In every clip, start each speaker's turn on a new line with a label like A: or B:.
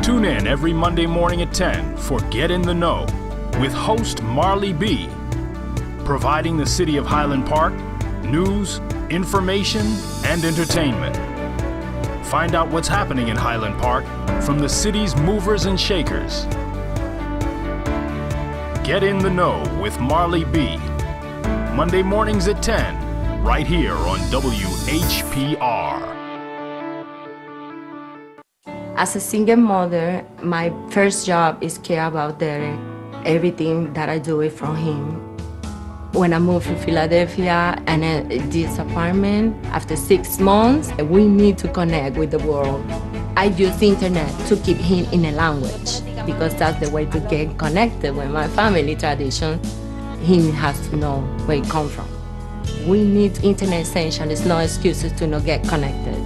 A: Tune in every Monday morning at 10 for Get in the Know with host Marley B, providing the city of Highland Park news, information, and entertainment. Find out what's happening in Highland Park from the city's movers and shakers. Get in the Know with Marley B, Monday mornings at 10, right here on WHPR.
B: As a single mother, my first job is care about Derek. Everything that I do it from him. When I moved to Philadelphia and this apartment, after 6 months, we need to connect with the world. I use the internet to keep him in a language because that's the way to get connected with my family tradition. He has to know where he comes from. We need internet essential. There's no excuses to not get connected.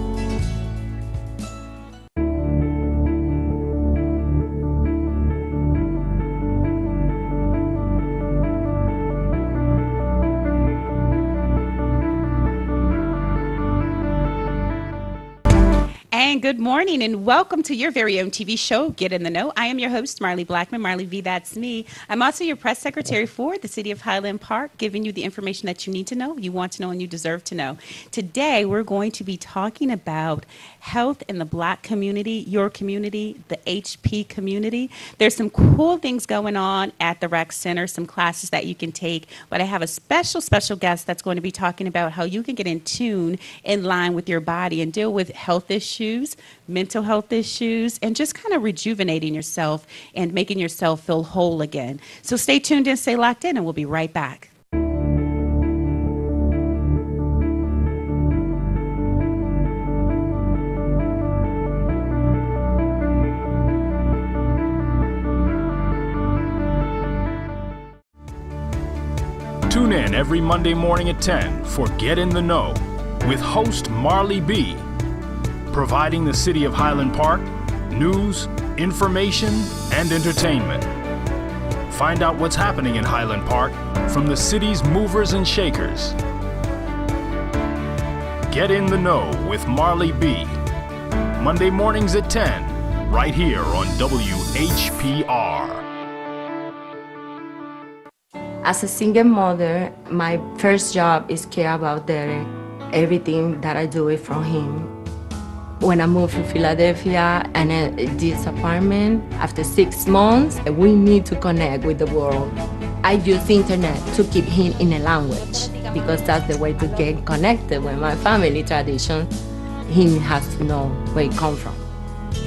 C: Good morning and welcome to your very own TV show, Get in the Know. I am your host, Marley Blackman, Marley V, that's me. I'm also your press secretary for the city of Highland Park, giving you the information that you need to know, you want to know, and you deserve to know. Today, we're going to be talking about health in the Black community, your community, the HP community. There's some cool things going on at the Rec Center, some classes that you can take, but I have a special guest that's going to be talking about how you can get in tune, in line with your body and deal with health issues, mental health issues, and just kind of rejuvenating yourself and making yourself feel whole again. So stay tuned and stay locked in, and we'll be right back.
A: Tune in every Monday morning at 10 for Get in the Know with host Marley B, providing the city of Highland Park news, information, and entertainment. Find out what's happening in Highland Park from the city's movers and shakers. Get in the Know with Marley B, Monday mornings at 10, right here on WHPR.
B: As a single mother, my first job is care about Derek. Everything that I do it from him. When I moved to Philadelphia and this apartment, after 6 months, we need to connect with the world. I use the internet to keep him in a language because that's the way to get connected with my family tradition. He has to know where he comes from.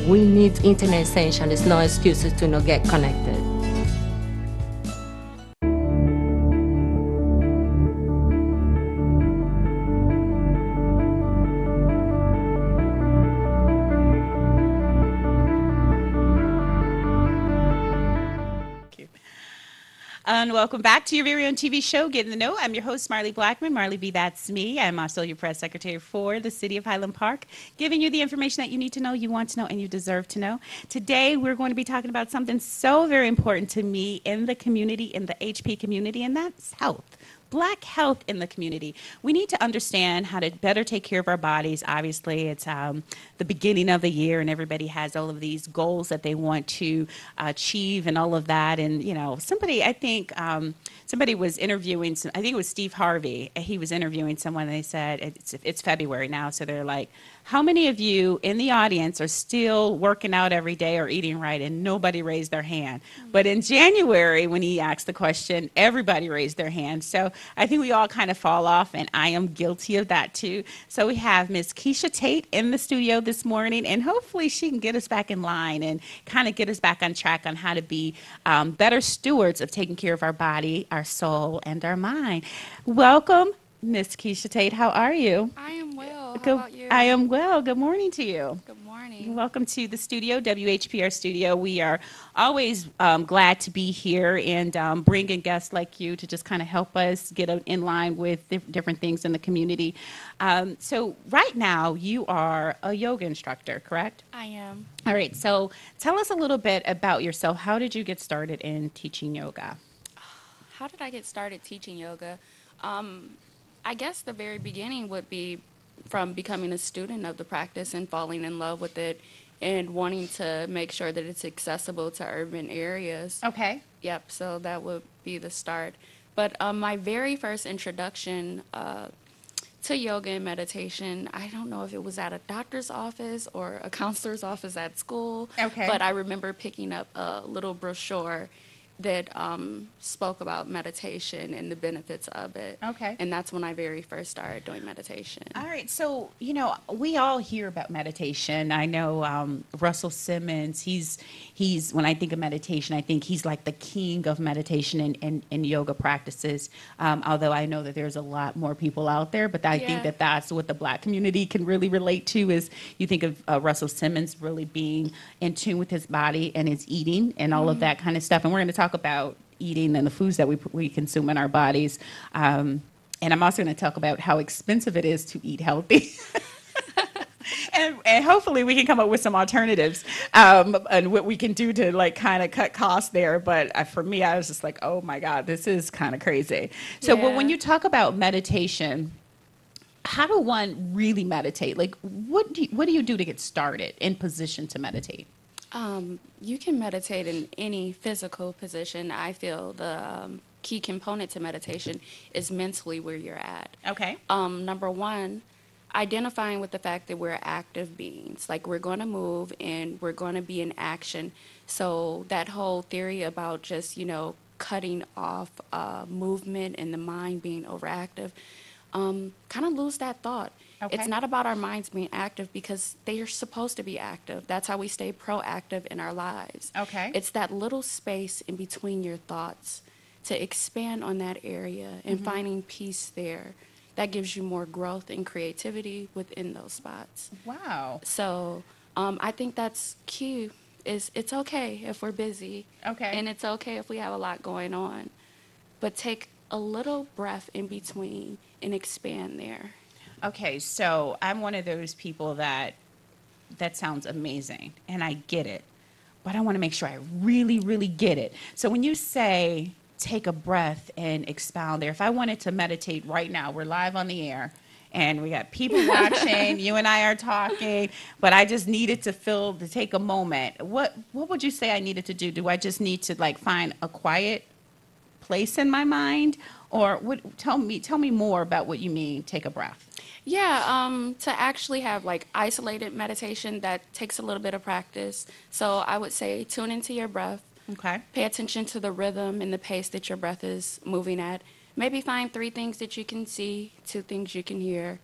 B: We need internet essential. There's no excuses to not get connected.
C: And welcome back to your very own TV show, Get in the Know. I'm your host, Marley Blackman, Marley V, that's me. I'm also your press secretary for the city of Highland Park, giving you the information that you need to know, you want to know, and you deserve to know. Today, we're going to be talking about something so very important to me in the community, in the HP community, and that's health. Black health in the community. We need to understand how to better take care of our bodies. Obviously, it's the beginning of the year and everybody has all of these goals that they want to achieve and all of that. And, you know, somebody was interviewing, I think it was Steve Harvey. He was interviewing someone and they said, it's February now, so they're like, how many of you in the audience are still working out every day or eating right? And nobody raised their hand. But in January, when he asked the question, everybody raised their hand. So I think we all kind of fall off, and I am guilty of that too. So we have Miss Keisha Tate in the studio this morning, and hopefully she can get us back in line and kind of get us back on track on how to be better stewards of taking care of our body, our soul, and our mind. Welcome, Miss Keisha Tate. How are you?
D: I am well.
C: How
D: about you?
C: I am well. Good morning to you.
D: Good morning.
C: Welcome to the studio, WHPR studio. We are always glad to be here and bring in guests like you to just kind of help us get in line with different things in the community. So right now you are a yoga instructor, correct?
D: I am.
C: All right. So tell us a little bit about yourself. How did you get started in teaching yoga?
D: How did I get started teaching yoga? I guess the very beginning would be from becoming a student of the practice and falling in love with it and wanting to make sure that it's accessible to urban areas.
C: Okay.
D: Yep, so that would be the start. But my very first introduction to yoga and meditation, I don't know if it was at a doctor's office or a counselor's office at school.
C: Okay.
D: But I remember picking up a little brochure that spoke about meditation and the benefits of it.
C: Okay.
D: And that's when I very first started doing meditation.
C: All right, so we all hear about meditation. I know Russell Simmons. He's when I think of meditation, I think he's like the king of meditation and yoga practices. Although I know that there's a lot more people out there, but I think
D: Yeah.
C: that's what the Black community can really relate to. Is you think of Russell Simmons really being in tune with his body and his eating and all of that kind of stuff. And we're going to talk about eating and the foods that we consume in our bodies. And I'm also going to talk about how expensive it is to eat healthy. And hopefully we can come up with some alternatives and what we can do to like kind of cut costs there. But for me, I was just like, oh my God, this is kind of crazy. So but when
D: Yeah.
C: you talk about meditation, how do one really meditate? Like what do you do to get started in position to meditate?
D: You can meditate in any physical position. I feel the key component to meditation is mentally where you're at.
C: Okay.
D: Number one, identifying with the fact that we're active beings. Like we're going to move and we're going to be in action. So that whole theory about just, cutting off movement and the mind being overactive, kind of lose that thought.
C: Okay.
D: It's not about our minds being active because they are supposed to be active. That's how we stay proactive in our lives.
C: Okay.
D: It's that little space in between your thoughts to expand on that area and finding peace there. That gives you more growth and creativity within those spots.
C: Wow.
D: So I think that's key. Is it's okay if we're busy.
C: Okay.
D: And it's okay if we have a lot going on. But take a little breath in between and expand there.
C: Okay, so I'm one of those people that sounds amazing, and I get it, but I want to make sure I really, really get it. So when you say take a breath and expound there, if I wanted to meditate right now, we're live on the air, and we got people watching, you and I are talking, but I just needed to take a moment. What would you say I needed to do? Do I just need to like find a quiet place in my mind, or tell me more about what you mean take a breath?
D: Yeah, to actually have like isolated meditation, that takes a little bit of practice. So I would say tune into your breath.
C: Okay.
D: Pay attention to the rhythm and the pace that your breath is moving at. Maybe find 3 things that you can see, 2 things you can hear,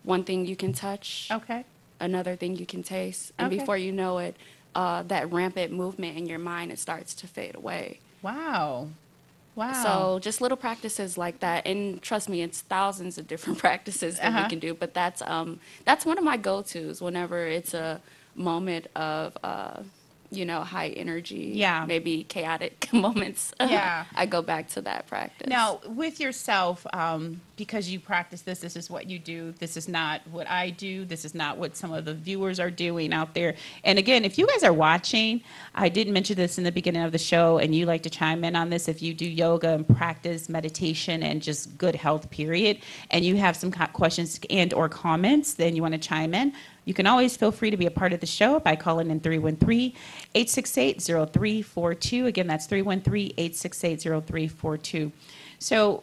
D: 1 thing you can touch,
C: Okay.
D: another thing you can taste. And
C: Okay.
D: before you know it, that rampant movement in your mind, it starts to fade away.
C: Wow. Wow.
D: So just little practices like that, and trust me, it's thousands of different practices that we can do. But that's one of my go-tos whenever it's a moment of high energy,
C: Yeah.
D: maybe chaotic moments.
C: Yeah.
D: I go back to that practice.
C: Now, with yourself, because you practice this is what you do. This is not what I do. This is not what some of the viewers are doing out there. And again, if you guys are watching, I did mention this in the beginning of the show, and you like to chime in on this. If you do yoga and practice meditation and just good health, period, and you have some questions and or comments, then you want to chime in. You can always feel free to be a part of the show by calling in 313-868-0342. Again, that's 313-868-0342. So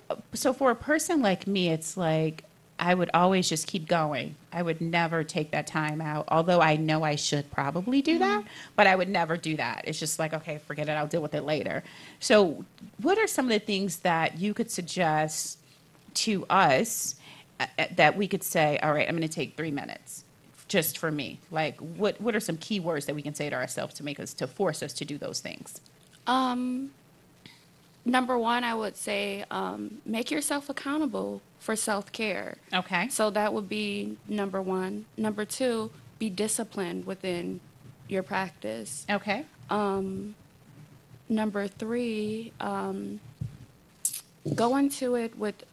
C: for a person like me, it's like I would always just keep going. I would never take that time out, although I know I should probably do that, but I would never do that. It's just like, okay, forget it. I'll deal with it later. So what are some of the things that you could suggest to us that we could say, all right, I'm going to take 3 minutes? Just for me, like what are some key words that we can say to ourselves to force us to do those things?
D: Number 1, I would say make yourself accountable for self-care.
C: Okay.
D: So that would be number 1. Number 2, be disciplined within your practice.
C: Okay.
D: Number 3, go into it with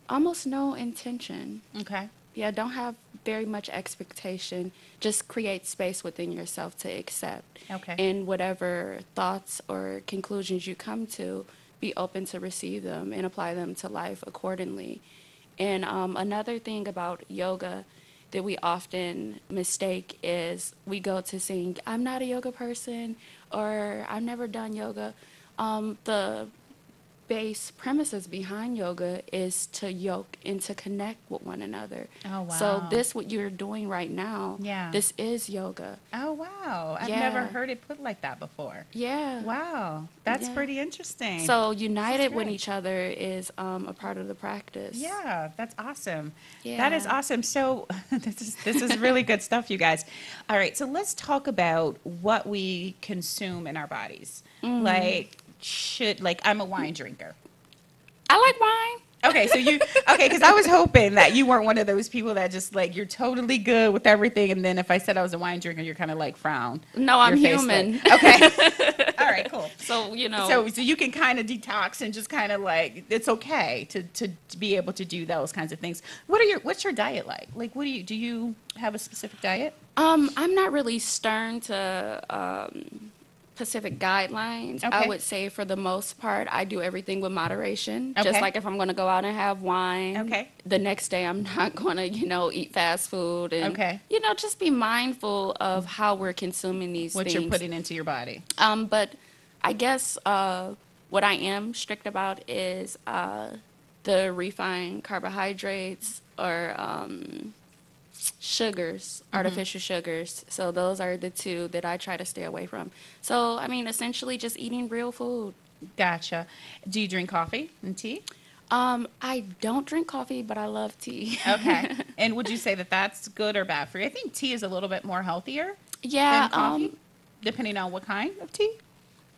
D: almost no intention.
C: Okay.
D: Yeah, don't have very much expectation. Just create space within yourself to accept.
C: Okay.
D: And whatever thoughts or conclusions you come to, be open to receive them and apply them to life accordingly. And another thing about yoga that we often mistake is we go to saying, I'm not a yoga person, or I've never done yoga. The base premises behind yoga is to yoke and to connect with one another.
C: Oh,
D: So
C: wow.
D: this, what you're doing right now,
C: Yeah.
D: this is yoga.
C: Oh, wow. I've
D: Yeah.
C: never heard it put like that before.
D: Yeah.
C: Wow. That's
D: Yeah.
C: pretty interesting.
D: So united with
C: great.
D: each other is a part of the practice.
C: Yeah, that's awesome. That is
D: Yeah.
C: awesome. So this is really good stuff, you guys. All right, so let's talk about what we consume in our bodies. Like I'm a wine drinker.
D: I like wine.
C: Okay, so because I was hoping that you weren't one of those people that just like you're totally good with everything, and then if I said I was a wine drinker, you're kind of like frown.
D: No, I'm
C: Your face
D: human.
C: like- okay. All right, cool.
D: So, you know,
C: So you can kind of detox and just kind of like it's okay to be able to do those kinds of things. What's your diet like? Like what do you have a specific diet?
D: I'm not really stern to specific guidelines.
C: Okay.
D: I would say for the most part, I do everything with moderation.
C: Okay.
D: Just like if I'm going to go out and have wine,
C: Okay.
D: the next day I'm not going to, eat fast food and,
C: Okay.
D: just be mindful of how we're consuming these
C: What
D: things.
C: you're putting into your body?
D: But I guess what I am strict about is the refined carbohydrates or sugars, artificial sugars. So those are the two that I try to stay away from. So, I mean, essentially just eating real food.
C: Gotcha. Do you drink coffee and tea?
D: I don't drink coffee, but I love tea.
C: Okay. And would you say that that's good or bad for you? I think tea is a little bit more healthier
D: Yeah,
C: than coffee, depending on what kind of tea.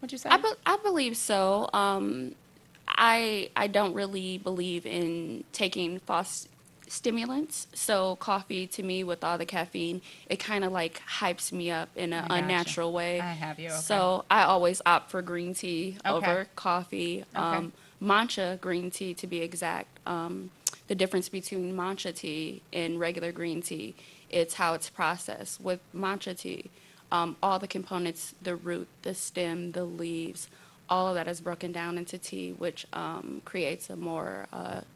C: Would you say?
D: I believe so. I don't really believe in taking false stimulants. So coffee to me with all the caffeine, it kind of like hypes me up in an
C: gotcha.
D: unnatural way.
C: I have you, okay.
D: So I always opt for green tea
C: Okay.
D: over coffee.
C: Okay.
D: Matcha green tea to be exact. The difference between matcha tea and regular green tea, it's how it's processed. With matcha tea, all the components, the root, the stem, the leaves, all of that is broken down into tea, which creates a more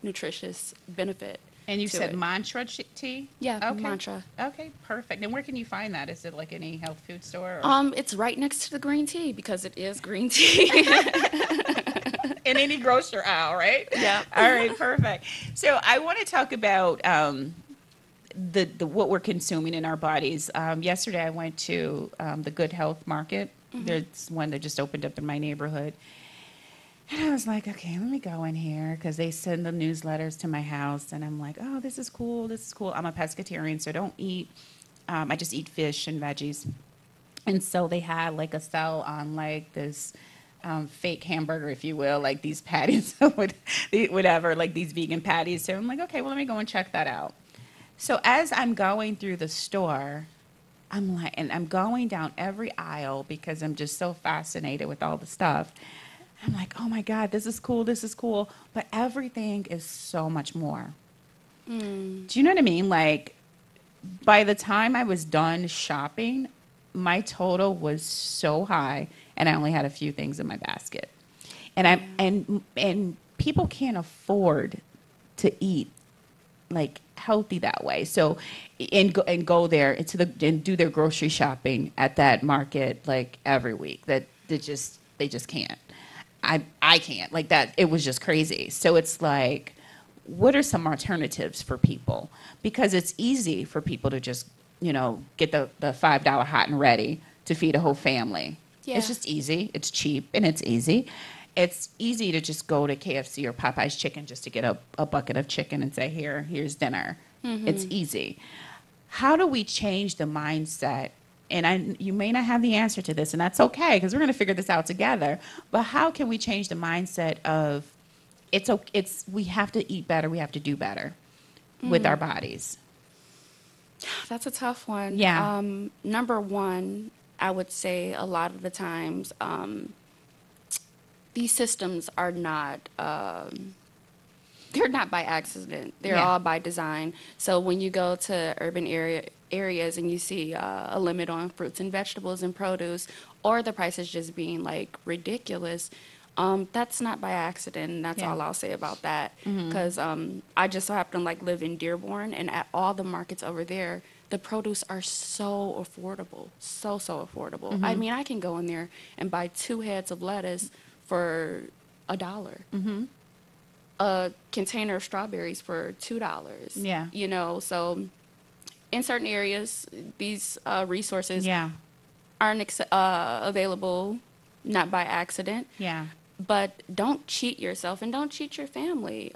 D: nutritious benefit.
C: And you
D: to
C: said
D: it.
C: mantra tea?
D: Yeah,
C: Okay.
D: mantra.
C: Okay, perfect. And where can you find that? Is it like any health food store? Or?
D: It's right next to the green tea because it is green tea.
C: In any grocery aisle, right?
D: Yeah.
C: All right, perfect. So I want to talk about the what we're consuming in our bodies. Yesterday I went to the Good Health Market. There's one that just opened up in my neighborhood. And I was like, okay, let me go in here because they send the newsletters to my house. And I'm like, oh, this is cool. This is cool. I'm a pescatarian, so I don't eat. I just eat fish and veggies. And so they had like a sell on like this fake hamburger, if you will, like these patties, whatever, like these vegan patties. So I'm like, okay, well, let me go and check that out. So as I'm going through the store, I'm like, and I'm going down every aisle because I'm just so fascinated with all the stuff. I'm like, oh my God, this is cool, this is cool. But everything is so much more. Do you know what I mean? Like, by the time I was done shopping, my total was so high, and I only had a few things in my basket. And people can't afford to eat like healthy that way. So and go there and do their grocery shopping at that market like every week. They just can't. I can't like that. It was just crazy. So it's like, what are some alternatives for people? Because it's easy for people to just, get the $5 hot and ready to feed a whole family.
D: Yeah.
C: It's just easy. It's cheap and it's easy. It's easy to just go to KFC or Popeye's Chicken just to get a bucket of chicken and say, here's dinner. It's easy. How do we change the mindset? And you may not have the answer to this, and that's okay, because we're going to figure this out together. But how can we change the mindset of we have to eat better, we have to do better with our bodies?
D: That's a tough one.
C: Yeah.
D: Number one, I would say a lot of the times these systems are not they're not by accident. They're
C: Yeah.
D: all by design. So when you go to urban areas and you see a limit on fruits and vegetables and produce, or the prices just being like ridiculous, That's not by accident, and that's
C: Yeah.
D: all I'll say about that. Because I just so happen to like live in Dearborn, and at all the markets over there, the produce are so affordable, so affordable. I mean, I can go in there and buy 2 heads of lettuce for $1. A container of strawberries for $2.
C: Yeah.
D: You know, so in certain areas, these resources
C: Yeah.
D: aren't available, not by accident.
C: Yeah.
D: But don't cheat yourself and don't cheat your family.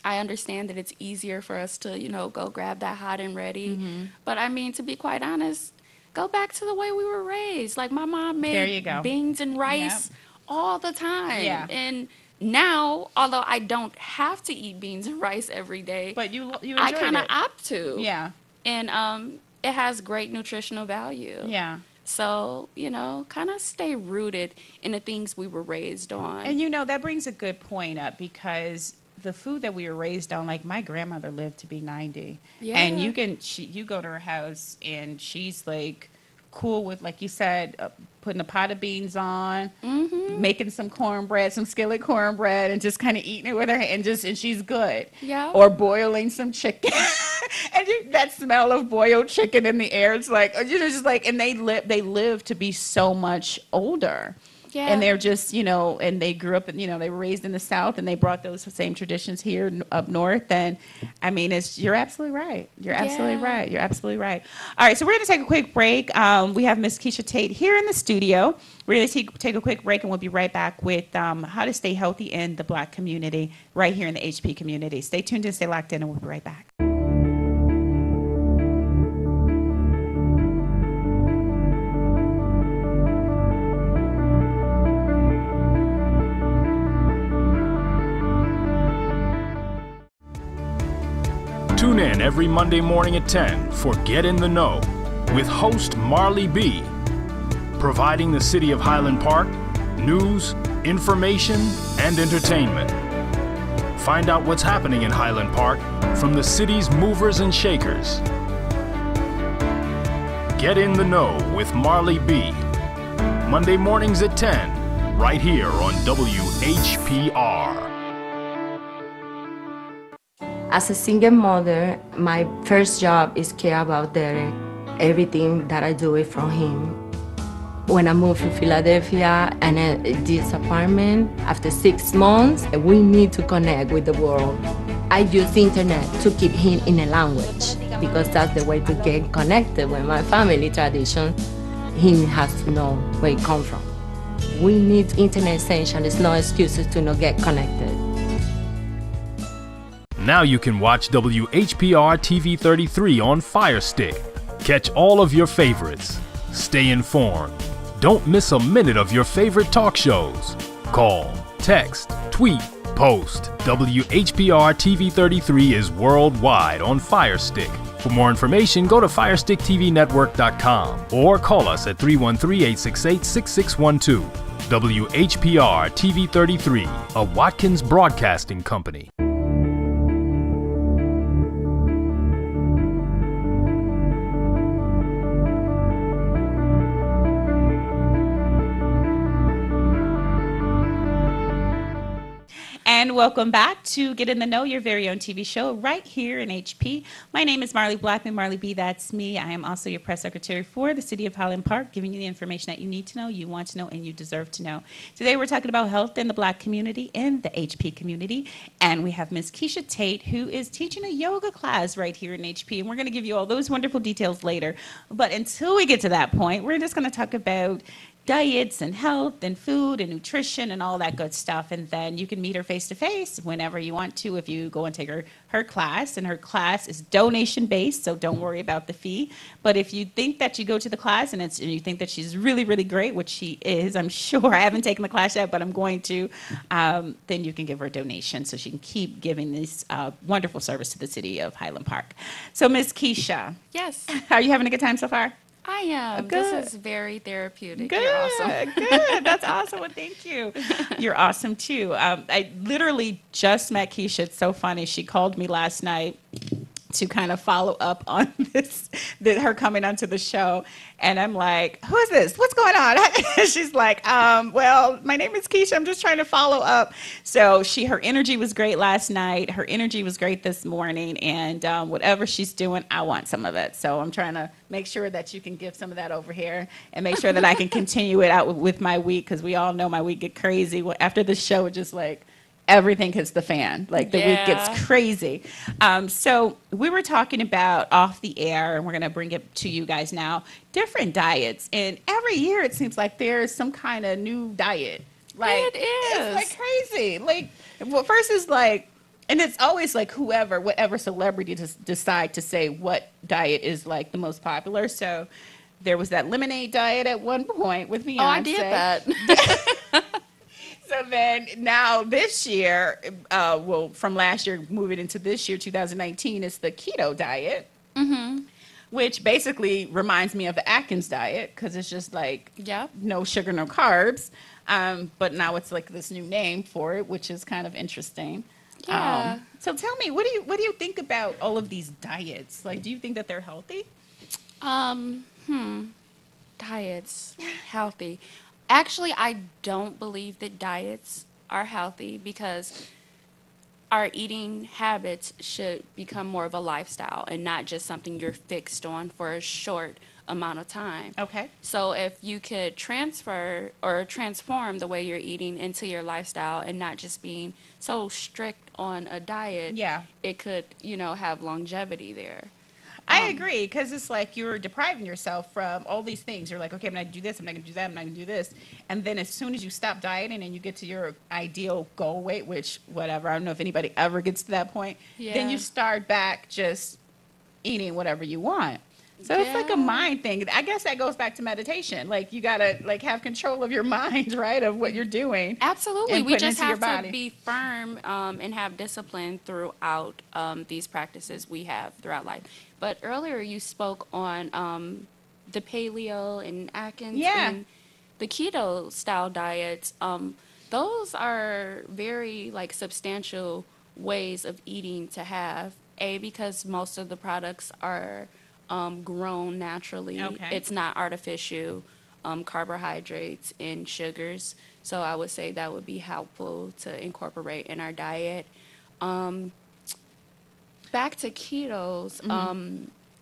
D: I understand that it's easier for us to, go grab that hot and ready. But I mean, to be quite honest, go back to the way we were raised. Like my mom
C: There you
D: made
C: go.
D: beans and rice all the time.
C: Yeah.
D: And now, although I don't have to eat beans and rice every day,
C: But you
D: I
C: enjoyed
D: kind of
C: it.
D: opt to.
C: Yeah.
D: And it has great nutritional value.
C: Yeah.
D: So, kind of stay rooted in the things we were raised on.
C: And that brings a good point up, because the food that we were raised on, like my grandmother lived to be 90. And
D: Yeah.
C: you go to her house and she's like cool with, like you said, putting a pot of beans on, making some cornbread, some skillet cornbread, and just kind of eating it with her hand, and she's good.
D: Yeah.
C: Or boiling some chicken. And that smell of boiled chicken in the air, it's like, just like, and they live to be so much older.
D: Yeah.
C: And they're just, and they grew up, they were raised in the South, and they brought those same traditions here up north. And I mean, you're absolutely right. You're absolutely
D: Yeah.
C: right. You're absolutely right. All right, so we're going to take a quick break. We have Miss Keisha Tate here in the studio. We're going to take a quick break, and we'll be right back with how to stay healthy in the Black community right here in the HP community. Stay tuned and stay locked in, and we'll be right back.
A: Tune in every Monday morning at 10 for Get in the Know with host Marley B, providing the city of Highland Park news, information, and entertainment. Find out what's happening in Highland Park from the city's movers and shakers. Get in the Know with Marley B, Monday mornings at 10, right here on WHPR.
B: As a single mother, my first job is care about Derek. Everything that I do is from him. When I moved to Philadelphia and this apartment, after 6 months, we need to connect with the world. I use the internet to keep him in a language because that's the way to get connected with my family tradition. He has to know where he comes from. We need internet essential. There's no excuses to not get connected.
A: Now you can watch WHPR TV 33 on Fire Stick. Catch all of your favorites. Stay informed. Don't miss a minute of your favorite talk shows. Call, text, tweet, post. WHPR TV 33 is worldwide on Fire Stick. For more information, go to FirestickTVNetwork.com or call us at 313-868-6612. WHPR TV 33, a Watkins Broadcasting Company.
C: And welcome back to Get in the Know, your very own TV show right here in HP. My name is Marley Blackman, Marley B, that's me. I am also your press secretary for the City of Highland Park, giving you the information that you need to know, you want to know, and you deserve to know. Today we're talking about health in the Black community, in the HP community, and we have Miss Keisha Tate, who is teaching a yoga class right here in HP, and we're going to give you all those wonderful details later. But until we get to that point, we're just going to talk about diets and health and food and nutrition and all that good stuff. And then you can meet her face to face whenever you want to if you go and take her class. And her class is donation based, so don't worry about the fee. But if you think that you go to the class and you think that she's really, really great, which she is, I'm sure. I haven't taken the class yet, but I'm going to. Then you can give her a donation so she can keep giving this wonderful service to the city of Highland Park. So Miss Keisha,
D: Yes,
C: are you having a good time so far?
D: I am.
C: Good.
D: This is very therapeutic.
C: Good,
D: You're awesome.
C: good. That's awesome. Well, thank you. You're awesome too. I literally just met Keisha. It's so funny. She called me last night to kind of follow up on this, her coming onto the show. And I'm like, who is this? What's going on? She's like, well, my name is Keisha. I'm just trying to follow up. So her energy was great last night. Her energy was great this morning. And whatever she's doing, I want some of it. So I'm trying to make sure that you can give some of that over here and make sure that I can continue it out with my week, because we all know my week get crazy. After the show, it just like, everything hits the fan. Like the week gets crazy. So we were talking about off the air, and we're going to bring it to you guys now, different diets. And every year it seems like there's some kind of new diet. Like,
D: It is.
C: It's like crazy. Like, well, first is like, and it's always like whatever celebrity decide to say what diet is like the most popular. So there was that lemonade diet at one point with Beyonce.
D: Oh, I did that.
C: So then now this year, well, from last year moving into this year, 2019, it's the keto diet, which basically reminds me of the Atkins diet, because it's just like
D: Yep.
C: no sugar, no carbs. But now it's like this new name for it, which is kind of interesting.
D: Yeah.
C: So tell me, what do you think about all of these diets? Like, do you think that they're healthy?
D: Diets, healthy. Actually, I don't believe that diets are healthy, because our eating habits should become more of a lifestyle and not just something you're fixed on for a short amount of time.
C: Okay.
D: So if you could transfer or transform the way you're eating into your lifestyle and not just being so strict on a diet,
C: Yeah.
D: it could, have longevity there.
C: I agree, because it's like you're depriving yourself from all these things. You're like, okay, I'm not going to do this, I'm not going to do that, I'm not going to do this. And then as soon as you stop dieting and you get to your ideal goal weight, which, whatever, I don't know if anybody ever gets to that point, then you
D: Yeah.
C: start back just eating whatever you want. So it's like a
D: Yeah.
C: mind thing. I guess that goes back to meditation. Like, you got to like have control of your mind, right, of what you're doing.
D: Absolutely.
C: and
D: We
C: putting
D: just
C: into your
D: have to
C: body.
D: be firm and have discipline throughout these practices we have throughout life. But earlier you spoke on the paleo and Atkins
C: Yeah.
D: and the keto style diets. Those are very like substantial ways of eating to have. Because most of the products are grown naturally.
C: Okay.
D: It's not artificial carbohydrates and sugars. So I would say that would be helpful to incorporate in our diet. Back to ketos.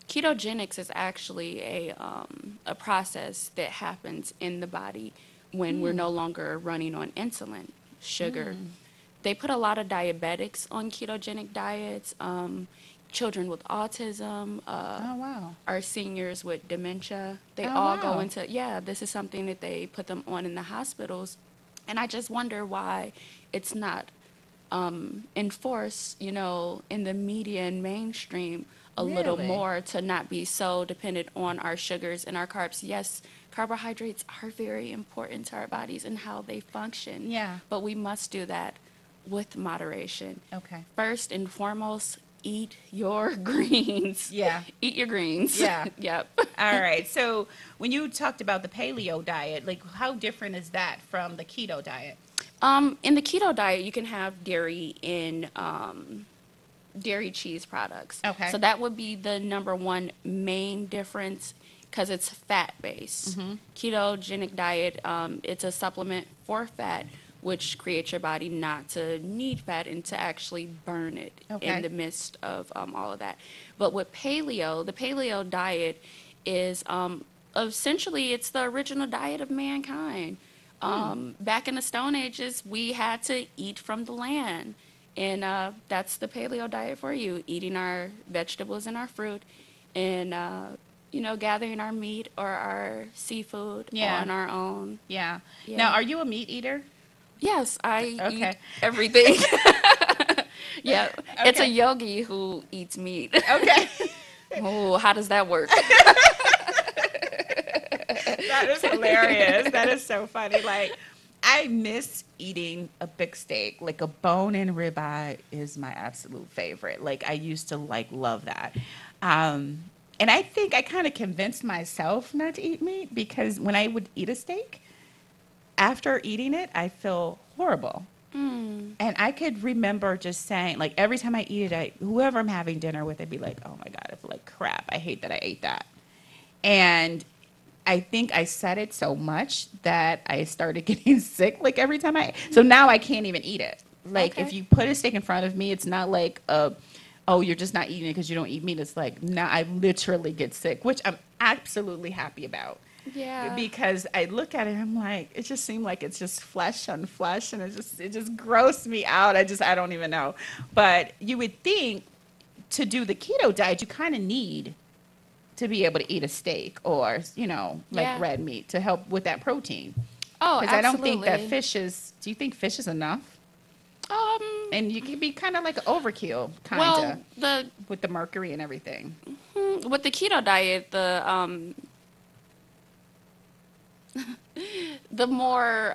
D: Ketogenics is actually a process that happens in the body when we're no longer running on insulin, sugar. They put a lot of diabetics on ketogenic diets. Children with autism,
C: Oh, wow.
D: our seniors with dementia, they
C: Oh,
D: all
C: wow.
D: go into, this is something that they put them on in the hospitals. And I just wonder why it's not enforced, in the media and mainstream a little
C: Really?
D: more, to not be so dependent on our sugars and our carbs. Yes, carbohydrates are very important to our bodies and how they function.
C: Yeah.
D: But we must do that with moderation.
C: Okay.
D: First and foremost, eat your greens.
C: Yeah.
D: Eat your greens.
C: Yeah.
D: Yep.
C: All right. So when you talked about the paleo diet, like how different is that from the keto diet?
D: In the keto diet, you can have dairy in dairy cheese products.
C: Okay.
D: So that would be the number one main difference, because it's fat based. Ketogenic diet, it's a supplement for fat, which creates your body not to need fat and to actually burn it
C: Okay.
D: in the midst of all of that. But with paleo, the paleo diet is essentially it's the original diet of mankind. Back in the Stone Ages, we had to eat from the land. And that's the paleo diet for you, eating our vegetables and our fruit, and gathering our meat or our seafood
C: Yeah.
D: on our own.
C: Yeah.
D: Yeah.
C: Now, are you a meat eater?
D: Yes, I
C: Okay.
D: eat everything. Yeah, it's a
C: Okay.
D: yogi who eats meat.
C: Okay.
D: Oh, how does that work?
C: That is hilarious. That is so funny. Like, I miss eating a big steak. Like, a bone-in ribeye is my absolute favorite. Like, I used to love that. And I think I kind of convinced myself not to eat meat, because when I would eat a steak, after eating it, I feel horrible. And I could remember just saying, like, every time I eat it, whoever I'm having dinner with, I'd be like, oh my God, I feel like crap. I hate that I ate that. And I think I said it so much that I started getting sick, like, every time so now I can't even eat it. Like,
D: Okay.
C: if you put a steak in front of me, it's not like, oh, you're just not eating it because you don't eat meat. It's like, now I literally get sick, which I'm absolutely happy about.
D: Yeah.
C: Because I look at it, I'm like, it just seemed like it's just flesh on flesh, and it just grossed me out. I don't even know. But you would think to do the keto diet, you kind of need to be able to eat a steak or, like
D: Yeah.
C: red meat to help with that protein.
D: Oh,
C: Because I don't think that
D: absolutely.
C: do you think fish is enough?
D: Um,
C: And you can be kind of like overkill, kind
D: well,
C: of, with the mercury and everything.
D: with the keto diet, the more,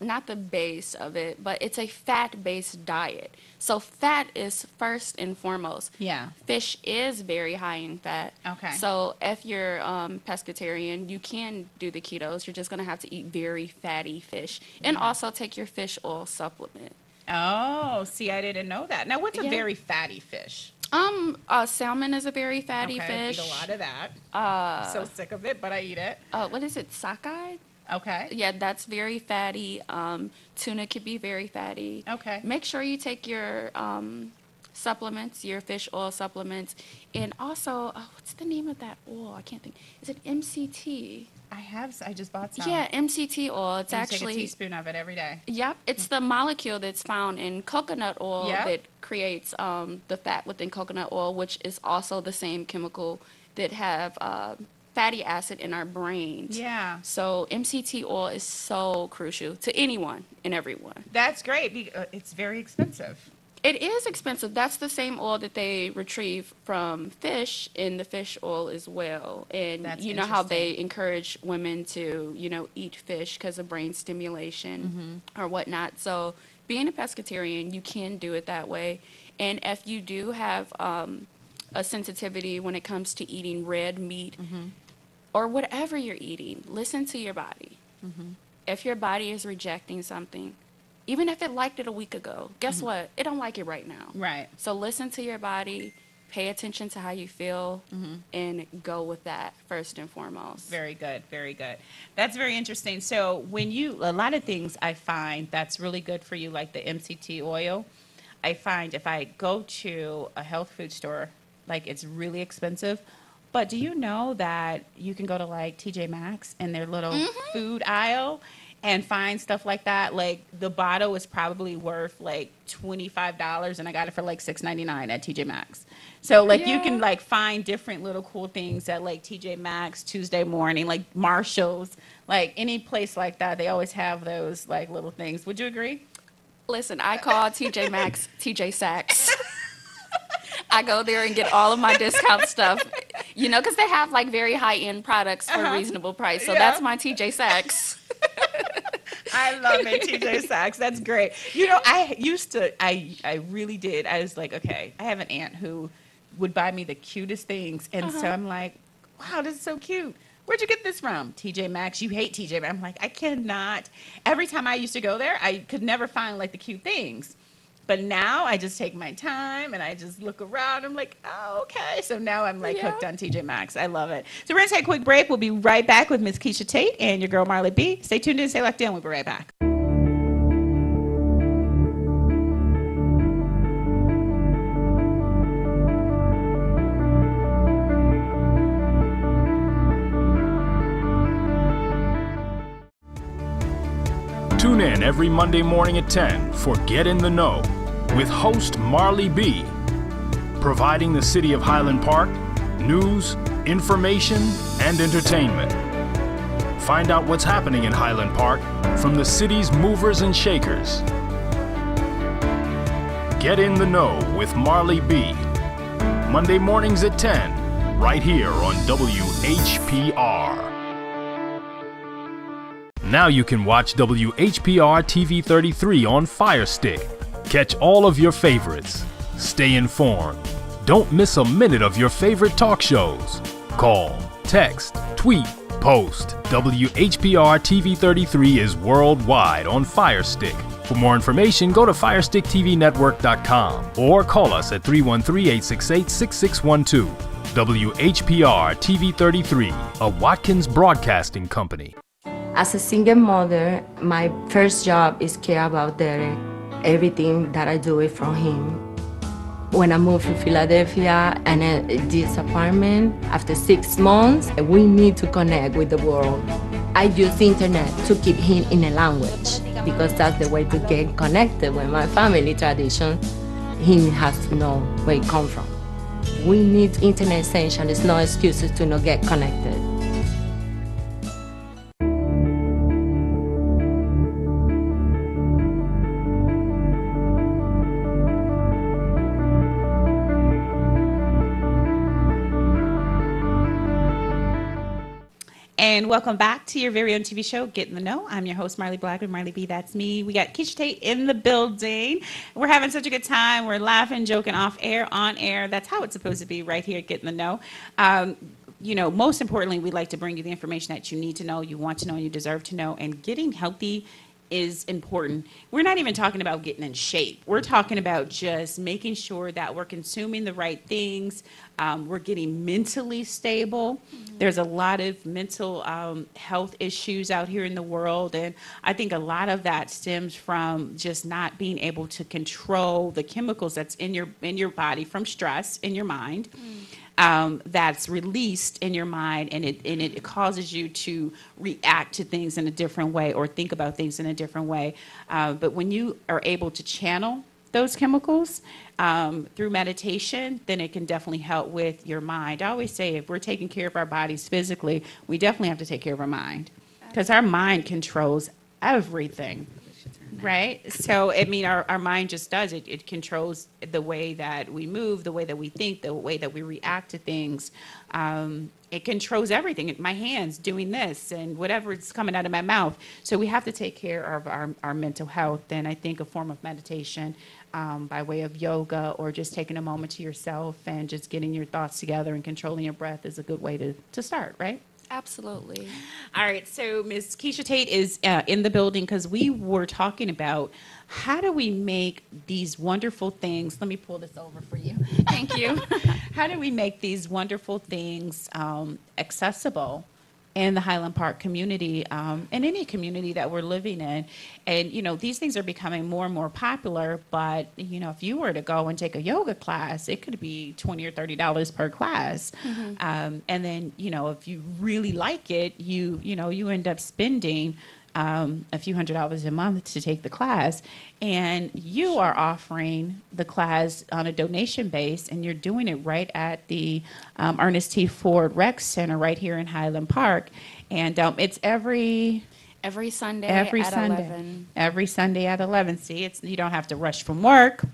D: not the base of it, but it's a fat-based diet. So fat is first and foremost.
C: Yeah.
D: Fish is very high in fat.
C: Okay.
D: So if you're pescatarian, you can do the ketos. You're just going to have to eat very fatty fish and also take your fish oil supplement.
C: Oh, see, I didn't know that. Now, what's a
D: Yeah.
C: very fatty fish?
D: Salmon is a very fatty
C: Okay, I
D: fish.
C: eat a lot of that. So sick of it, but I eat it.
D: What is it? Sockeye?
C: Okay.
D: Yeah, that's very fatty. Tuna could be very fatty.
C: Okay.
D: Make sure you take your supplements, your fish oil supplements, and also, what's the name of that oil? I can't think. Is it MCT?
C: I just bought some.
D: Yeah, MCT oil. It's
C: I take a
D: actually,
C: teaspoon of it every day.
D: yep, it's the molecule that's found in coconut oil
C: Yep.
D: that creates the fat within coconut oil, which is also the same chemical that have fatty acid in our brains.
C: Yeah.
D: So MCT oil is so crucial to anyone and everyone.
C: That's great. It's very expensive.
D: It is expensive. That's the same oil that they retrieve from fish in the fish oil as well. And
C: That's
D: you know how
C: interesting.
D: they encourage women to, eat fish because of brain stimulation or whatnot. So being a pescatarian, you can do it that way. And if you do have a sensitivity when it comes to eating red meat or whatever you're eating, listen to your body. If your body is rejecting something, even if it liked it a week ago, guess what? It don't like it right now.
C: Right.
D: So listen to your body, pay attention to how you feel, and go with that first and foremost.
C: Very good. Very good. That's very interesting. So a lot of things I find that's really good for you, like the MCT oil, I find if I go to a health food store, like it's really expensive. But do you know that you can go to like TJ Maxx and their little food aisle and find stuff like that? Like the bottle is probably worth like $25 and I got it for like $6.99 at TJ Maxx. So like you can
D: Yeah.
C: like find different little cool things at like TJ Maxx, Tuesday Morning, like Marshall's, like any place like that. They always have those like little things. Would you agree?
D: Listen, I call TJ Maxx TJ Sacks. I go there and get all of my discount stuff, because they have like very high-end products for a reasonable price. So
C: Yeah.
D: that's my TJ Sacks.
C: I love it, TJ Sacks. That's great. I really did. I was like, okay, I have an aunt who would buy me the cutest things. And so I'm like, wow, this is so cute. Where'd you get this from? TJ Maxx. You hate TJ Maxx. I'm like, I cannot. Every time I used to go there, I could never find like the cute things. But now I just take my time and I just look around. I'm like, oh, okay. So now I'm like
D: Yeah.
C: hooked on TJ Maxx. I love it. So we're going to take a quick break. We'll be right back with Miss Keisha Tate and your girl Marley B. Stay tuned in, stay locked in. We'll be right back.
A: Tune in every Monday morning at 10 for Get in the Know with host Marley B. Providing the city of Highland Park news, information, and entertainment. Find out what's happening in Highland Park from the city's movers and shakers. Get in the Know with Marley B. Monday mornings at 10, right here on WHPR. Now you can watch WHPR TV 33 on Fire Stick. Catch all of your favorites. Stay informed. Don't miss a minute of your favorite talk shows. Call, text, tweet, post. WHPR TV 33 is worldwide on Fire Stick. For more information, go to FirestickTVNetwork.com or call us at 313-868-6612. WHPR TV 33, a Watkins Broadcasting Company.
B: As a single mother, my first job is care about Derek. Everything that I do is from him. When I moved to Philadelphia and this apartment, after 6 months, we need to connect with the world. I use internet to keep him in a language because that's the way to get connected with my family tradition. He has to know where it comes from. We need internet essential. There's no excuses to not get connected.
C: And welcome back to your very own TV show, Get in the Know. I'm your host, Marley Blackman. Marley B, that's me. We got Keisha Tate in the building. We're having such a good time. We're laughing, joking off air, on air. That's how it's supposed to be right here at Get in the Know. You know, most importantly, we like to bring you the information that you need to know, you want to know, and you deserve to know. And getting healthy is important. We're not even talking about getting in shape. We're talking about just making sure that we're consuming the right things. We're getting mentally stable. There's a lot of mental health issues out here in the world, and I think a lot of that stems from just not being able to control the chemicals that's in your body from stress in your mind. That's released in your mind, and it causes you to react to things in a different way or think about things in a different way. But when you are able to channel those chemicals through meditation, then it can definitely help with your mind. I always say if we're taking care of our bodies physically, we definitely have to take care of our mind, because our mind controls everything. Right? So, I mean, our mind just does it. It controls the way that we move, the way that we think, the way that we react to things. It controls everything. My hands doing this and whatever is coming out of my mouth. So we have to take care of our mental health. And I think a form of meditation by way of yoga or just taking a moment to yourself and just getting your thoughts together and controlling your breath is a good way to start, right?
D: Absolutely.
C: All right, so Ms. Keisha Tate is in the building because we were talking about how do we make these wonderful things. Let me pull this over for you.
D: Thank you.
C: How do we make these wonderful things accessible in the Highland Park community, in any community that we're living in? And, you know, these things are becoming more and more popular, but, you know, if you were to go and take a yoga class, it could be $20 or $30 per class. And then, you know, if you really like it, you end up spending a few $100s a month to take the class, and you are offering the class on a donation base, and you're doing it right at the Ernest T. Ford Rec Center right here in Highland Park, and it's every
D: Sunday
C: at
D: Sunday.
C: 11. Every Sunday at 11. See, you don't have to rush from work.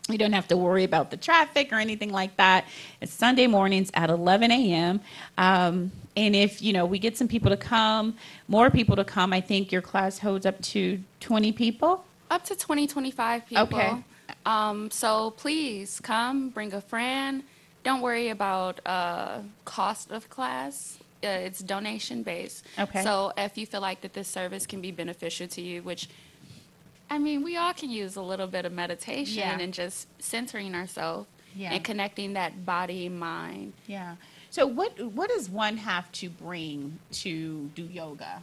C: You don't have to worry about the traffic or anything like that. It's Sunday mornings at 11 a.m. And if, you know, we get some people to come, more people to come, I think your class holds up to 20 people?
D: Up to 20, 25 people.
C: Okay.
D: So please come, bring a friend. Don't worry about cost of class. It's donation based.
C: Okay.
D: So if you feel like that this service can be beneficial to you, which, I mean, we all can use a little bit of meditation
C: Yeah.
D: and just centering ourselves
C: Yeah.
D: and connecting that body, mind.
C: Yeah. So what does one have to bring to do yoga?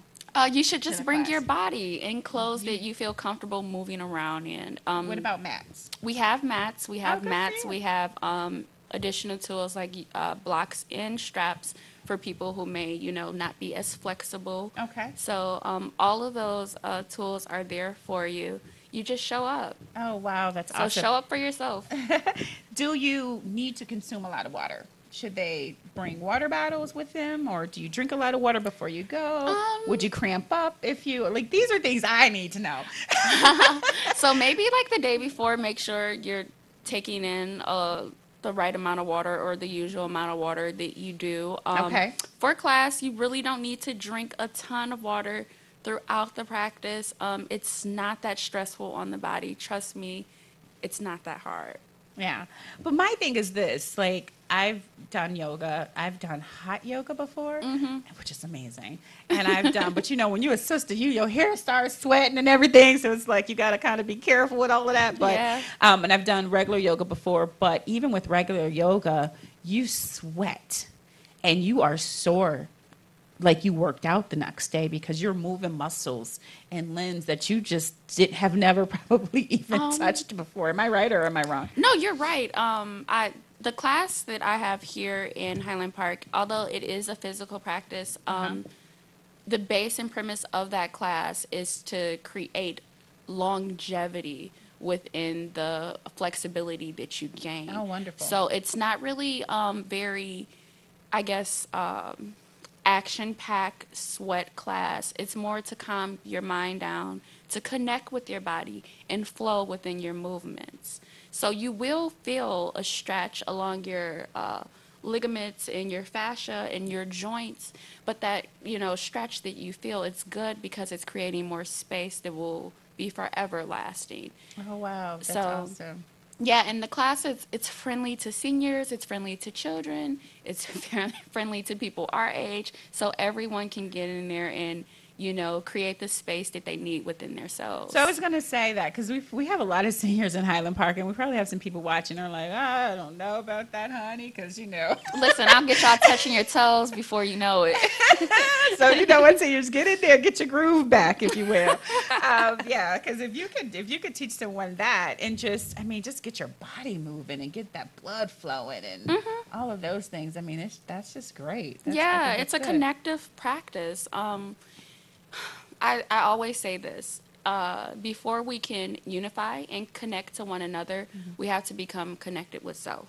D: You should
C: the
D: just bring
C: class.
D: your body in clothes that you feel comfortable moving around in.
C: What about mats?
D: We have mats. We have
C: Okay,
D: mats.
C: yeah.
D: We have additional tools like blocks and straps for people who may, you know, not be as flexible.
C: Okay.
D: So all of those tools are there for you. You just show up.
C: Oh, wow, that's
D: So
C: awesome.
D: show up for yourself.
C: Do you need to consume a lot of water? Should they bring water bottles with them, or do you drink a lot of water before you go? Would you cramp up if you, like, these are things I need to know.
D: So maybe like the day before, make sure you're taking in the right amount of water or the usual amount of water that you do.
C: Okay.
D: For class, you really don't need to drink a ton of water throughout the practice. It's not that stressful on the body. Trust me, it's not that hard.
C: Yeah. But my thing is this, like, I've done yoga. I've done hot yoga before,
D: Mm-hmm.
C: which is amazing. And I've done, but you know, when you're a sister, your hair starts sweating and everything. So it's like you got to kind of be careful with all of that. But
D: Yeah.
C: and I've done regular yoga before. But even with regular yoga, you sweat and you are sore like you worked out the next day because you're moving muscles and limbs that you just have never probably even touched before. Am I right or am I wrong?
D: No, you're right. The class that I have here in Highland Park, although it is a physical practice, the base and premise of that class is to create longevity within the flexibility that you gain.
C: Oh, wonderful.
D: So it's not really very, I guess, action-packed sweat class. It's more to calm your mind down, to connect with your body and flow within your movements. So you will feel a stretch along your ligaments and your fascia and your joints, but that, stretch that you feel, it's good because it's creating more space that will be forever lasting.
C: Oh, wow. That's
D: So-
C: awesome.
D: Yeah, and the class, it's friendly to seniors, it's friendly to children, it's friendly to people our age, so everyone can get in there and, create the space that they need within themselves.
C: So I was going to say that because we have a lot of seniors in Highland Park, and we probably have some people watching who are like, I don't know about that, honey, because,
D: Listen, I'll get y'all touching your toes before you know it.
C: So what, seniors, get in there, get your groove back, if you will. Yeah, because if you could teach someone that and just get your body moving and get that blood flowing and all of those things, that's just great. I
D: Yeah,
C: think
D: it's
C: that's
D: a
C: good.
D: connective practice. I always say this. Before we can unify and connect to one another, we have to become connected with self.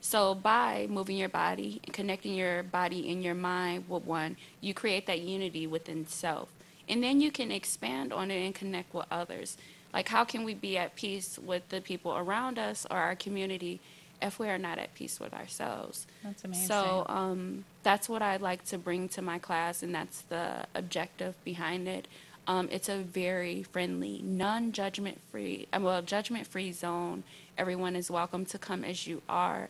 D: So by moving your body and connecting your body and your mind with one, you create that unity within self. And then you can expand on it and connect with others. Like, how can we be at peace with the people around us or our community if we are not at peace with ourselves?
C: That's amazing.
D: So that's what I like to bring to my class, and that's the objective behind it. It's a very friendly, judgment-free zone. Everyone is welcome to come as you are,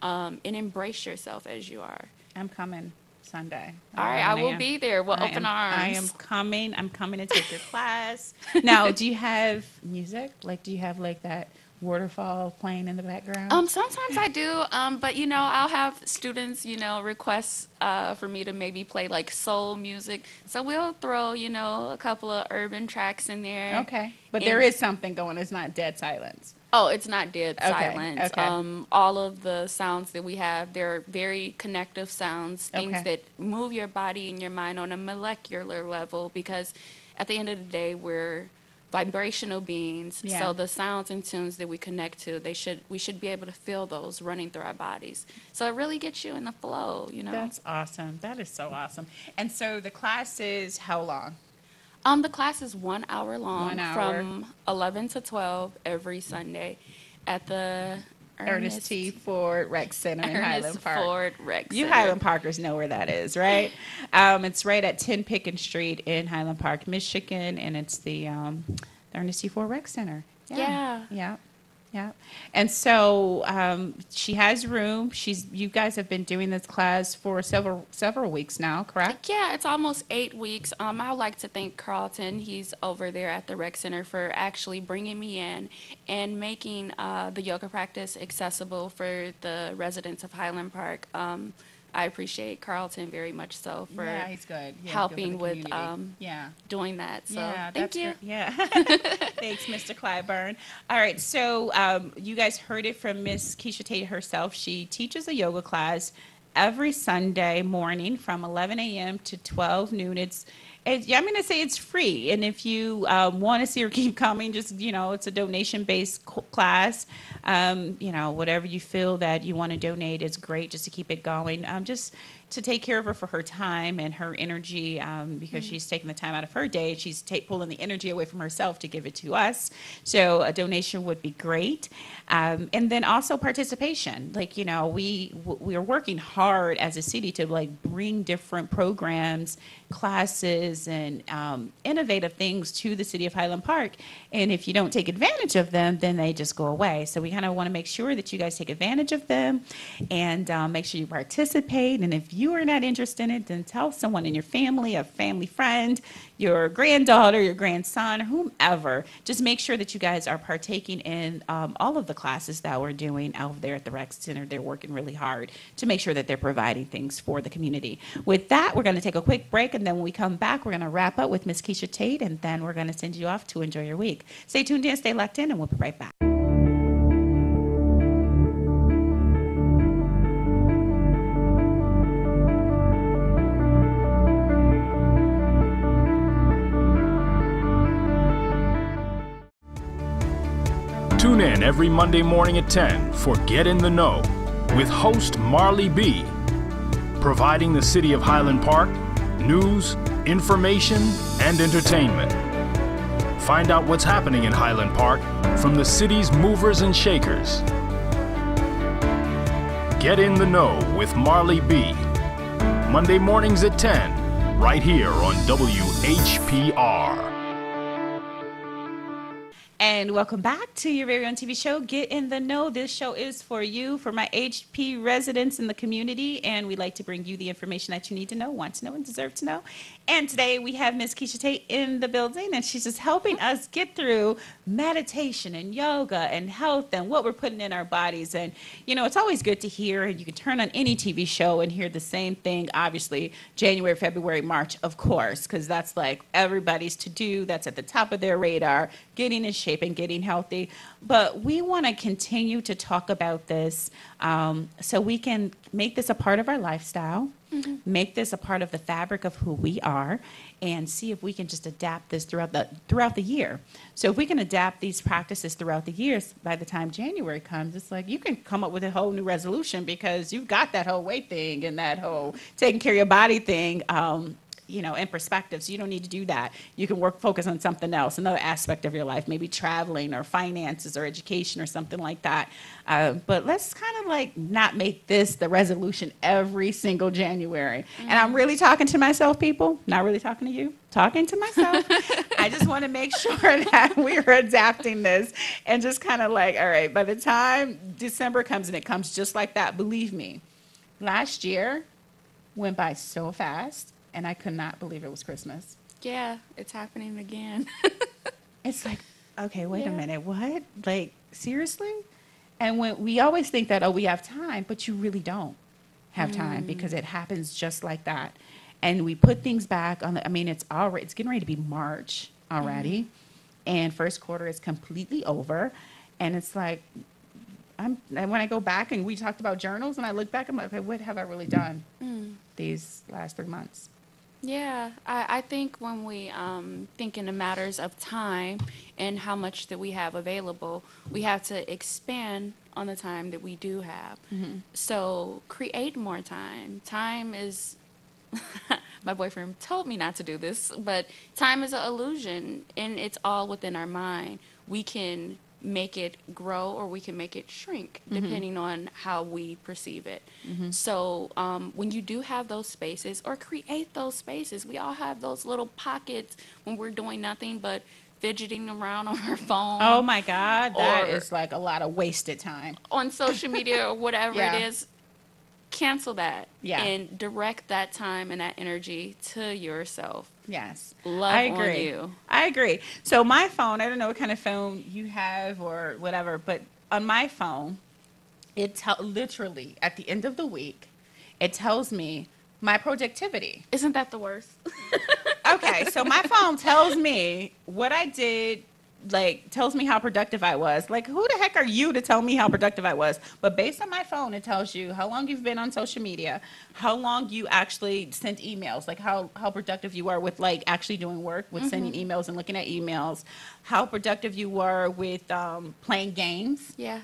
D: and embrace yourself as you are.
C: I'm coming Sunday.
D: All right, I will
C: am.
D: be there with
C: I
D: open
C: am-
D: arms.
C: I am coming. I'm coming to take your class. Now, do you have music? Like, do you have like that waterfall playing in the background?
D: Sometimes I do, but I'll have students, request for me to maybe play like soul music. So we'll throw, a couple of urban tracks in there.
C: Okay. But there is something going. It's not dead silence.
D: Oh, it's not dead
C: Okay,
D: silence.
C: okay.
D: All of the sounds that we have, they're very connective sounds, things
C: Okay.
D: that move your body and your mind on a molecular level, because at the end of the day, we're vibrational beings.
C: Yeah.
D: So the sounds and tunes that we connect to, we should be able to feel those running through our bodies. So it really gets you in the flow,
C: That's awesome. That is so awesome. And so the class is how long?
D: The class is 1 hour long
C: 1 hour.
D: from 11 to 12 every Sunday at the
C: Ernest T. Ford Rec Center in Highland
D: Ernest
C: Park.
D: Ford Rec
C: You
D: Center.
C: Highland Parkers know where that is, right? It's right at 10 Pickens Street in Highland Park, Michigan, and it's the Ernest T. Ford Rec Center.
D: Yeah.
C: Yeah. Yeah. And so she has room. You guys have been doing this class for several weeks now, correct?
D: Yeah, it's almost 8 weeks. I would like to thank Carlton. He's over there at the rec center for actually bringing me in and making the yoga practice accessible for the residents of Highland Park. I appreciate Carlton very much so for
C: Yeah, he's good. Yeah,
D: helping
C: good for the
D: with
C: community. Yeah.
D: doing that. So
C: Yeah,
D: thank
C: that's
D: you.
C: great. Yeah. Thanks, Mr. Clyburn. All right, so you guys heard it from Miss Keisha Tate herself. She teaches a yoga class every Sunday morning from 11 a.m. to 12 noon. I'm going to say it's free. And if you want to see her keep coming, just, it's a donation-based class. Whatever you feel that you want to donate is great just to keep it going. Just, to take care of her for her time and her energy, because she's taking the time out of her day. She's pulling the energy away from herself to give it to us. So a donation would be great. And then also participation. Like, you know, we are working hard as a city to like bring different programs, classes, and innovative things to the city of Highland Park. And if you don't take advantage of them, then they just go away. So we kind of want to make sure that you guys take advantage of them and make sure you participate. And if you are not interested in it, then tell someone in your family, a family friend, your granddaughter, your grandson, whomever. Just make sure that you guys are partaking in all of the classes that we're doing out there at the Rec Center. They're working really hard to make sure that they're providing things for the community. With that, we're going to take a quick break, and then when we come back, we're going to wrap up with Miss Keisha Tate, and then we're going to send you off to enjoy your week. Stay tuned in, stay locked in, and we'll be right back.
A: Tune in every Monday morning at 10 for Get in the Know with host Marley B, providing the city of Highland Park news, information, and entertainment. Find out what's happening in Highland Park from the city's movers and shakers. Get in the Know with Marley B, Monday mornings at 10, right here on WHPR.
C: And welcome back to your very own TV show, Get in the Know. This show is for you, for my HP residents in the community, and we like to bring you the information that you need to know, want to know, and deserve to know. And today we have Miss Keisha Tate in the building, and she's just helping us get through meditation and yoga and health and what we're putting in our bodies. And, you know, it's always good to hear, and you can turn on any TV show and hear the same thing, obviously, January, February, March, of course, because that's like everybody's to-do. That's at the top of their radar, getting in shape and getting healthy. But we want to continue to talk about this so we can make this a part of our lifestyle, make this a part of the fabric of who we are, and see if we can just adapt this throughout the year. So if we can adapt these practices throughout the years, by the time January comes, it's like you can come up with a whole new resolution because you've got that whole weight thing and that whole taking care of your body thing, you know, in perspective. So you don't need to do that. You can focus on something else, another aspect of your life, maybe traveling or finances or education or something like that. But let's kind of like not make this the resolution every single January. And I'm really talking to myself, people, not really talking to you, talking to myself. I just want to make sure that we're adapting this and just kind of like, all right, by the time December comes, and it comes just like that, believe me, last year went by so fast. And I could not believe it was Christmas.
D: Yeah, it's happening again.
C: It's like, okay, wait a minute, what? Like, seriously? And when we always think that, oh, we have time, but you really don't have time because it happens just like that. And we put things back on it's getting ready to be March already. And first quarter is completely over. And it's like, and when I go back and we talked about journals and I look back, I'm like, okay, what have I really done these last 3 months?
D: Yeah, I think when we think in the matters of time and how much that we have available, we have to expand on the time that we do have. So create more time. Time is, my boyfriend told me not to do this, but time is an illusion and it's all within our mind. We can make it grow or we can make it shrink depending on how we perceive it. So when you do have those spaces, or create those spaces, we all have those little pockets when we're doing nothing but fidgeting around on our phone.
C: Oh my God, that
D: Or-
C: is like a lot of wasted time.
D: On social media or whatever
C: Yeah.
D: it is. Cancel that
C: Yeah.
D: and direct that time and that energy to yourself.
C: Yes.
D: Love
C: I
D: on
C: agree.
D: you.
C: I agree. So my phone, I don't know what kind of phone you have or whatever, but on my phone, it literally at the end of the week, it tells me my productivity.
D: Isn't that the worst?
C: Okay, so my phone tells me what I did, like tells me how productive I was. Like, who the heck are you to tell me how productive I was? But based on my phone, it tells you how long you've been on social media, how long you actually sent emails, like how productive you are with like actually doing work, with sending emails and looking at emails, how productive you were with playing games.
D: Yeah.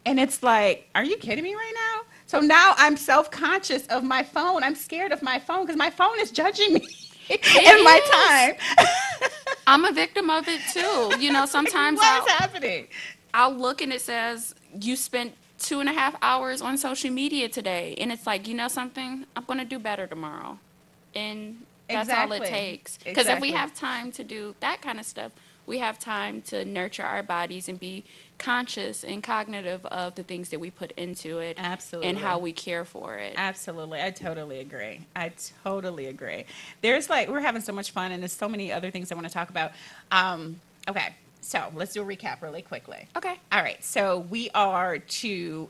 C: And it's like, are you kidding me right now? So now I'm self-conscious of my phone. I'm scared of my phone because my phone is judging me in my time.
D: I'm a victim of it too. You know, sometimes
C: What is happening?
D: I'll look and it says you spent 2.5 hours on social media today, and it's like, you know something, I'm gonna do better tomorrow, and that's all it
C: Exactly.
D: takes. Because if we
C: Exactly.
D: have time to do that kind of stuff, we have time to nurture our bodies and be conscious and cognitive of the things that we put into it
C: Absolutely.
D: and how we care for it.
C: Absolutely. I totally agree. I totally agree. There's like, we're having so much fun and there's so many other things I want to talk about. Okay. So let's do a recap really quickly.
D: Okay.
C: All right. So we are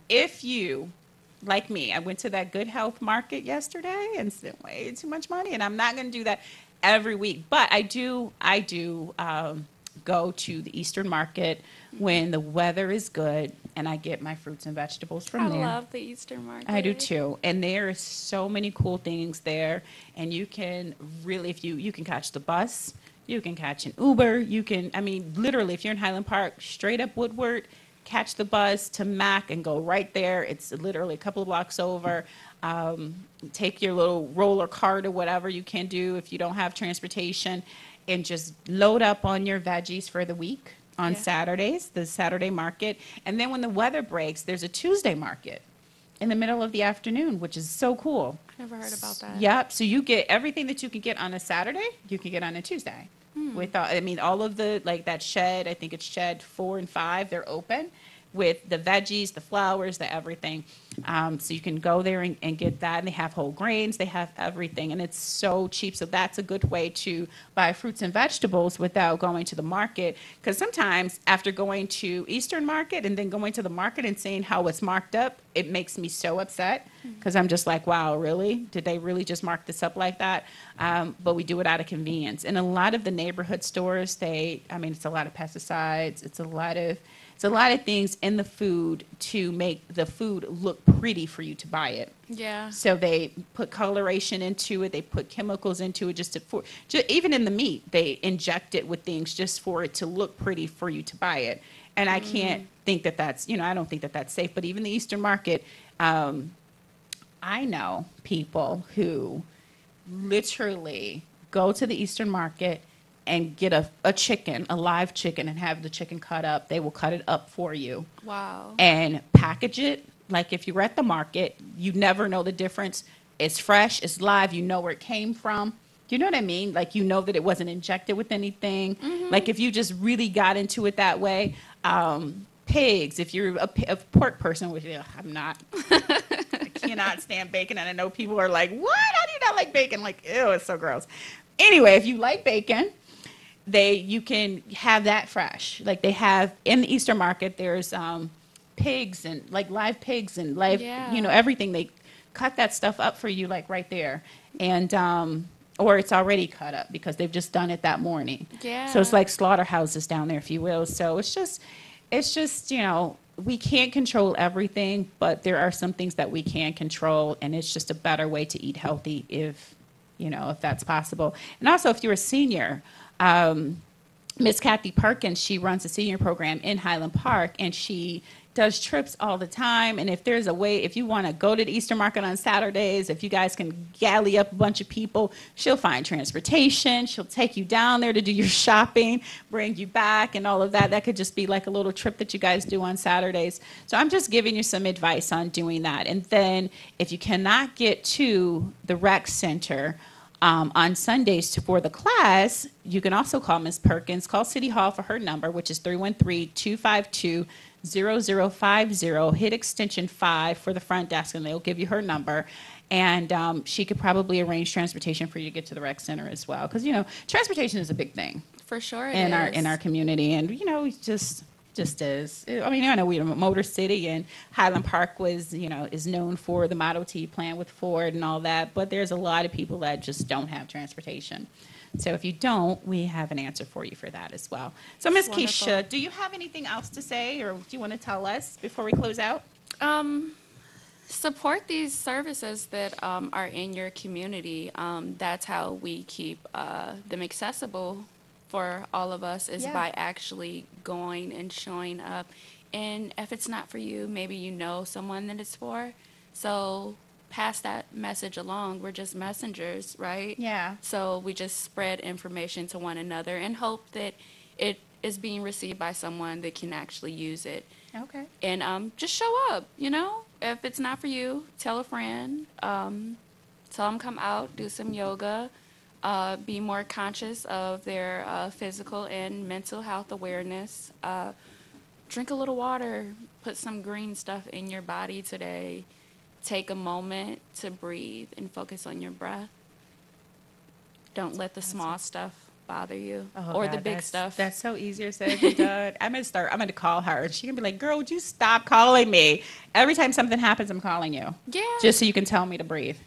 C: if you, like me, I went to that Good Health Market yesterday and spent way too much money, and I'm not going to do that every week, but I do go to the Eastern Market when the weather is good, and I get my fruits and vegetables from
D: I
C: there.
D: love the Eastern Market.
C: I do too. And there are so many cool things there. And you can really, if you can catch the bus, you can catch an Uber, I mean, literally, if you're in Highland Park, straight up Woodward, catch the bus to Mac and go right there. It's literally a couple of blocks over. Take your little roller cart or whatever you can do if you don't have transportation, and just load up on your veggies for the week on
D: Yeah.
C: Saturdays, the Saturday market. And then when the weather breaks, there's a Tuesday market in the middle of the afternoon, which is so cool.
D: Never heard about that.
C: Yep. So you get everything that you can get on a Saturday, you can get on a Tuesday. With I mean, all of the, like that shed, I think it's shed 4 and 5, they're open with the veggies, the flowers, the everything. So you can go there and get that. And they have whole grains, they have everything, and it's so cheap. So that's a good way to buy fruits and vegetables without going to the market. Because sometimes after going to Eastern Market and then going to the market and seeing how it's marked up, it makes me so upset because I'm just like, wow, really? Did they really just mark this up like that? But we do it out of convenience. And a lot of the neighborhood stores, it's a lot of pesticides. It's a lot of things in the food to make the food look pretty for you to buy it.
D: Yeah.
C: So they put coloration into it. They put chemicals into it just even in the meat, they inject it with things just for it to look pretty for you to buy it. And I can't think that I don't think that that's safe. But even the Eastern Market, I know people who literally go to the Eastern Market and get a chicken, a live chicken, and have the chicken cut up. They will cut it up for you
D: Wow.
C: and package it. Like if you're at the market, you never know the difference. It's fresh, it's live, you know where it came from. You know what I mean? Like, you know that it wasn't injected with anything. Like if you just really got into it that way. Pigs, if you're a pork person, which I'm not. I cannot stand bacon, and I know people are like, what? How do you not like bacon? Like, ew, it's so gross. Anyway, if you like bacon, you can have that fresh. Like they have in the Eastern Market, there's pigs and like live pigs and live,
D: Yeah.
C: everything. They cut that stuff up for you like right there, and or it's already cut up because they've just done it that morning.
D: Yeah.
C: So it's like slaughterhouses down there, if you will. So it's just we can't control everything, but there are some things that we can control, and it's just a better way to eat healthy if that's possible. And also, if you're a senior, Miss Kathy Perkins, she runs a senior program in Highland Park, and she does trips all the time. And if there's a way, if you want to go to the Eastern Market on Saturdays, if you guys can galley up a bunch of people, she'll find transportation. She'll take you down there to do your shopping, bring you back, and all of that. That could just be like a little trip that you guys do on Saturdays. So I'm just giving you some advice on doing that. And then if you cannot get to the rec center, on Sundays for the class, you can also call Ms. Perkins. Call City Hall for her number, which is 313-252-0050. Hit extension 5 for the front desk, and they'll give you her number. And she could probably arrange transportation for you to get to the rec center as well. Because, transportation is a big thing
D: For sure it
C: in
D: is.
C: our community. And, it's just is. I mean, I know we're a motor city, and Highland Park is known for the Model T plant with Ford and all that, but there's a lot of people that just don't have transportation. So if you don't, we have an answer for you for that as well. So Ms.
D: Wonderful.
C: Keisha, do you have anything else to say, or do you want to tell us before we close out?
D: Support these services that are in your community. That's how we keep them accessible for all of us, is
C: Yeah.
D: by actually going and showing up. And if it's not for you, maybe you know someone that it's for, So pass that message along. We're just messengers, right?
C: Yeah.
D: So we just spread information to one another and hope that it is being received by someone that can actually use it.
C: Okay.
D: And just show up, you know? If it's not for you, tell a friend. Tell them come out, do some yoga. Be more conscious of their physical and mental health awareness. Drink a little water. Put some green stuff in your body today. Take a moment to breathe and focus on your breath. Don't let the small stuff bother you or the big stuff.
C: That's so easier said than done. I'm gonna call her, and she's gonna be like, "Girl, would you stop calling me? Every time something happens, I'm calling you,
D: Yeah.
C: just so you can tell me to breathe."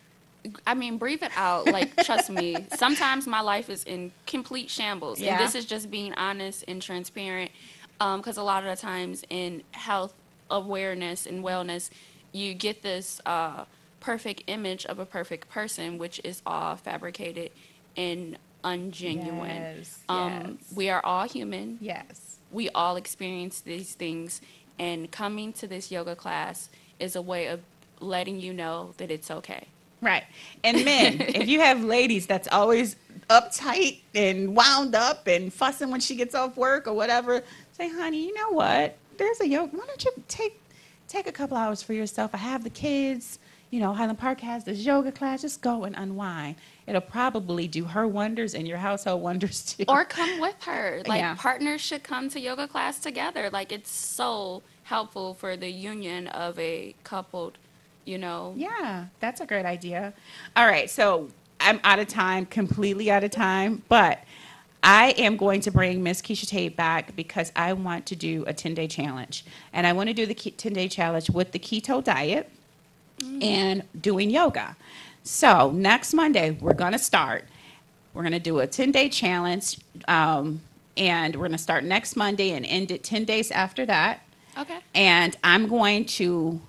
D: I mean, breathe it out. Like, trust me. Sometimes my life is in complete shambles.
C: Yeah.
D: And this is just being honest and transparent. Because a lot of the times in health awareness and wellness, you get this perfect image of a perfect person, which is all fabricated and ungenuine.
C: Yes.
D: We are all human.
C: Yes.
D: We all experience these things. And coming to this yoga class is a way of letting you know that it's okay.
C: Right. And men, if you have ladies that's always uptight and wound up and fussing when she gets off work or whatever, say, honey, you know what? There's a yoga. Why don't you take a couple hours for yourself? I have the kids. You know, Highland Park has this yoga class. Just go and unwind. It'll probably do her wonders and your household wonders too.
D: Or come with her. Like,
C: Yeah.
D: partners should come to yoga class together. Like, it's so helpful for the union of a coupled, you know.
C: Yeah, that's a great idea. All right, so I'm out of time, completely out of time, but I am going to bring Miss Keisha Tate back because I want to do a 10-day challenge. And I want to do the 10-day challenge with the keto diet and doing yoga. So next Monday, we're going to start. We're going to do a 10-day challenge, and we're going to start next Monday and end it 10 days after that.
D: Okay.
C: And I'm going to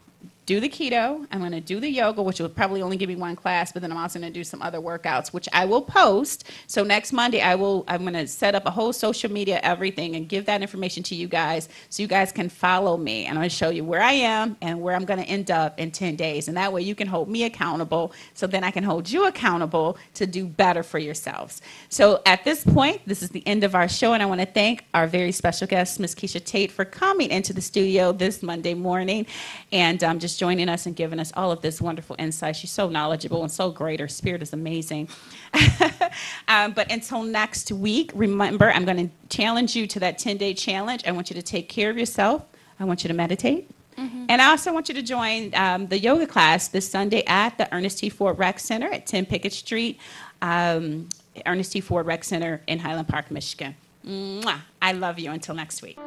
C: do the keto. I'm going to do the yoga, which will probably only give me one class, but then I'm also going to do some other workouts, which I will post. So next Monday, I'm going to set up a whole social media, everything, and give that information to you guys so you guys can follow me. And I'm going to show you where I am and where I'm going to end up in 10 days. And that way you can hold me accountable, so then I can hold you accountable to do better for yourselves. So at this point, this is the end of our show, and I want to thank our very special guest, Ms. Keisha Tate, for coming into the studio this Monday morning and just joining us and giving us all of this wonderful insight. She's so knowledgeable and so great. Her spirit is amazing. But until next week, remember, I'm going to challenge you to that 10-day challenge. I want you to take care of yourself. I want you to meditate. And I also want you to join the yoga class this Sunday at the Ernest T. Ford Rec Center at 10 Pickett Street, Ernest T. Ford Rec Center in Highland Park, Michigan. Mwah. I love you. Until next week.